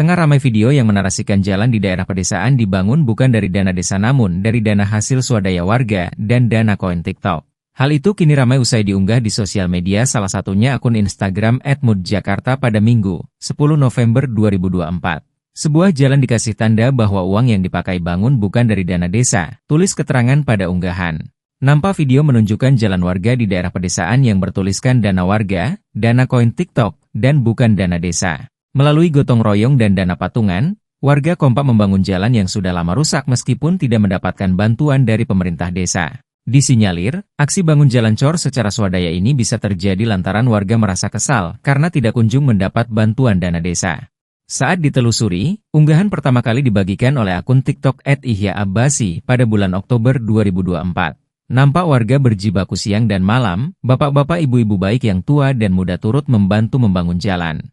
Tengah ramai video yang menarasikan jalan di daerah pedesaan dibangun bukan dari dana desa namun dari dana hasil swadaya warga dan dana koin TikTok. Hal itu kini ramai usai diunggah di sosial media, salah satunya akun Instagram @moodjakarta pada Minggu, 10 November 2024. Sebuah jalan dikasih tanda bahwa uang yang dipakai bangun bukan dari dana desa, tulis keterangan pada unggahan. Nampak video menunjukkan jalan warga di daerah pedesaan yang bertuliskan dana warga, dana koin TikTok, dan bukan dana desa. Melalui gotong royong dan dana patungan, warga kompak membangun jalan yang sudah lama rusak meskipun tidak mendapatkan bantuan dari pemerintah desa. Disinyalir, aksi bangun jalan cor secara swadaya ini bisa terjadi lantaran warga merasa kesal karena tidak kunjung mendapat bantuan dana desa. Saat ditelusuri, unggahan pertama kali dibagikan oleh akun TikTok @ihya_abbasi pada bulan Oktober 2024. Nampak warga berjibaku siang dan malam, bapak-bapak ibu-ibu baik yang tua dan muda turut membantu membangun jalan.